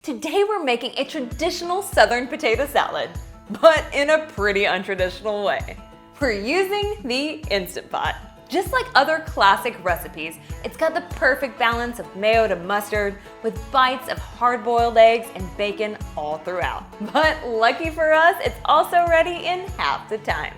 Today we're making a traditional Southern potato salad, but in a pretty untraditional way. We're using the Instant Pot. Just like other classic recipes, it's got the perfect balance of mayo to mustard with bites of hard-boiled eggs and bacon all throughout. But lucky for us, it's also ready in half the time.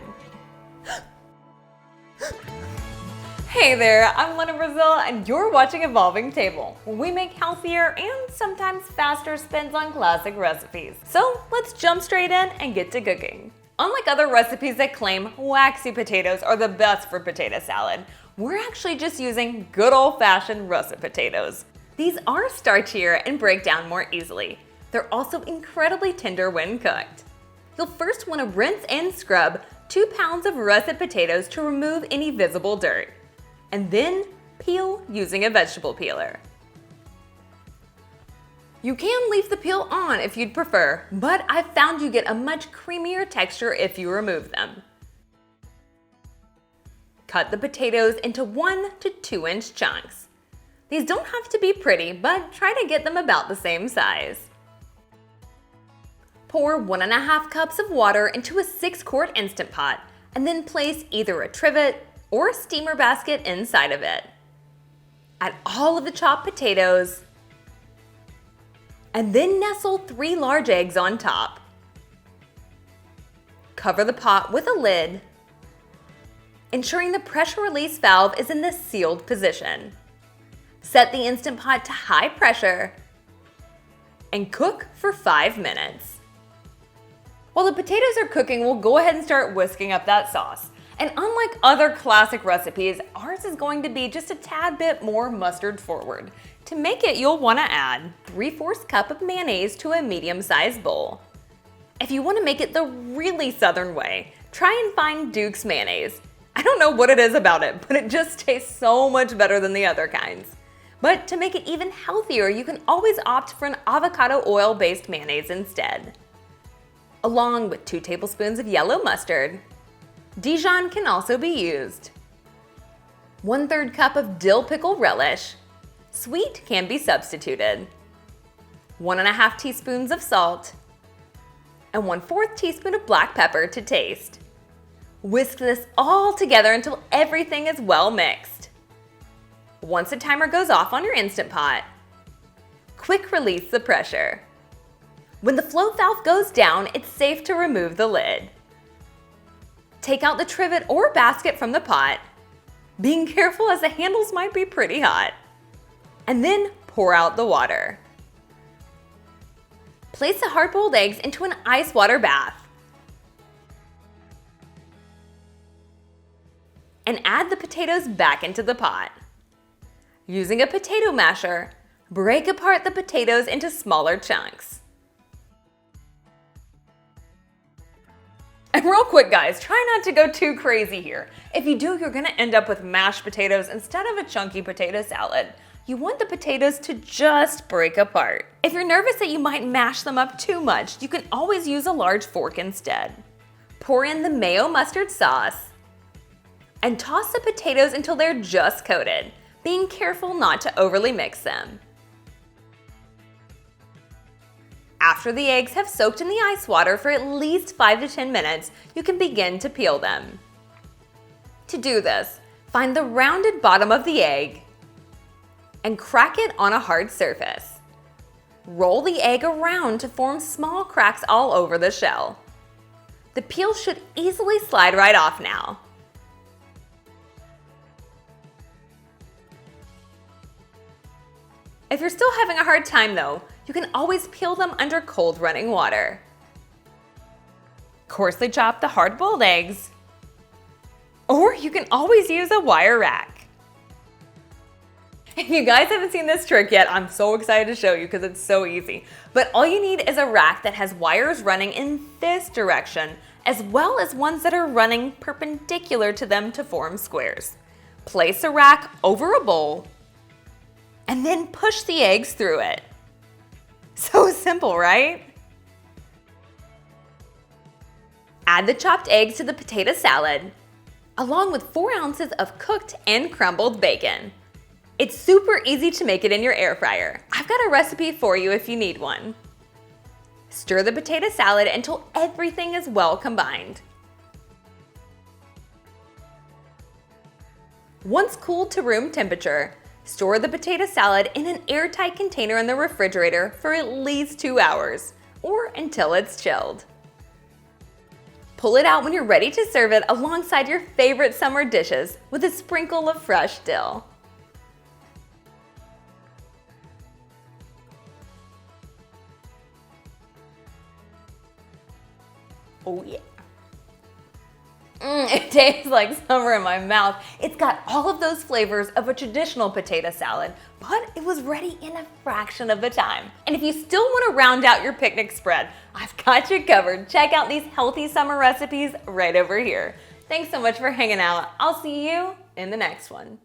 Hey there, I'm Lena Brazil and you're watching Evolving Table, where we make healthier and sometimes faster spins on classic recipes. So let's jump straight in and get to cooking. Unlike other recipes that claim waxy potatoes are the best for potato salad, we're actually just using good old-fashioned russet potatoes. These are starchier and break down more easily. They're also incredibly tender when cooked. You'll first want to rinse and scrub 2 pounds of russet potatoes to remove any visible dirt, and then peel using a vegetable peeler. You can leave the peel on if you'd prefer, but I've found you get a much creamier texture if you remove them. Cut the potatoes into 1 to 2 inch chunks. These don't have to be pretty, but try to get them about the same size. Pour 1.5 cups of water into a 6-quart Instant Pot, and then place either a trivet or a steamer basket inside of it. Add all of the chopped potatoes, and then nestle 3 large eggs on top. Cover the pot with a lid, ensuring the pressure release valve is in the sealed position. Set the Instant Pot to high pressure and cook for 5 minutes. While the potatoes are cooking, we'll go ahead and start whisking up that sauce. And unlike other classic recipes, ours is going to be just a tad bit more mustard forward. To make it, you'll want to add 3/4 cup of mayonnaise to a medium-sized bowl. If you want to make it the really Southern way, try and find Duke's mayonnaise. I don't know what it is about it, but it just tastes so much better than the other kinds. But to make it even healthier, you can always opt for an avocado oil-based mayonnaise instead. Along with 2 tablespoons of yellow mustard. Dijon can also be used. 1/3 cup of dill pickle relish. Sweet can be substituted. 1.5 teaspoons of salt. And 1/4 teaspoon of black pepper to taste. Whisk this all together until everything is well mixed. Once the timer goes off on your Instant Pot, quick release the pressure. When the flow valve goes down, it's safe to remove the lid. Take out the trivet or basket from the pot, being careful as the handles might be pretty hot. And then pour out the water. Place the hard-boiled eggs into an ice water bath. And add the potatoes back into the pot. Using a potato masher, break apart the potatoes into smaller chunks. And real quick guys, try not to go too crazy here. If you do, you're gonna end up with mashed potatoes instead of a chunky potato salad. You want the potatoes to just break apart. If you're nervous that you might mash them up too much, you can always use a large fork instead. Pour in the mayo mustard sauce and toss the potatoes until they're just coated, being careful not to overly mix them. After the eggs have soaked in the ice water for at least 5 to 10 minutes, you can begin to peel them. To do this, find the rounded bottom of the egg and crack it on a hard surface. Roll the egg around to form small cracks all over the shell. The peel should easily slide right off now. If you're still having a hard time though, you can always peel them under cold running water. Coarsely chop the hard-boiled eggs, or you can always use a wire rack. If you guys haven't seen this trick yet, I'm so excited to show you because it's so easy. But all you need is a rack that has wires running in this direction, as well as ones that are running perpendicular to them to form squares. Place a rack over a bowl, and then push the eggs through it. So simple, right? Add the chopped eggs to the potato salad, along with 4 ounces of cooked and crumbled bacon. It's super easy to make it in your air fryer. I've got got a recipe for you if you need one. Stir the potato salad until everything is well combined. Once cooled to room temperature, store the potato salad in an airtight container in the refrigerator for at least 2 hours, or until it's chilled. Pull it out when you're ready to serve it alongside your favorite summer dishes with a sprinkle of fresh dill. Oh yeah. It tastes like summer in my mouth. It's got all of those flavors of a traditional potato salad, but it was ready in a fraction of the time. And if you still want to round out your picnic spread, I've got you covered. Check out these healthy summer recipes right over here. Thanks so much for hanging out. I'll see you in the next one.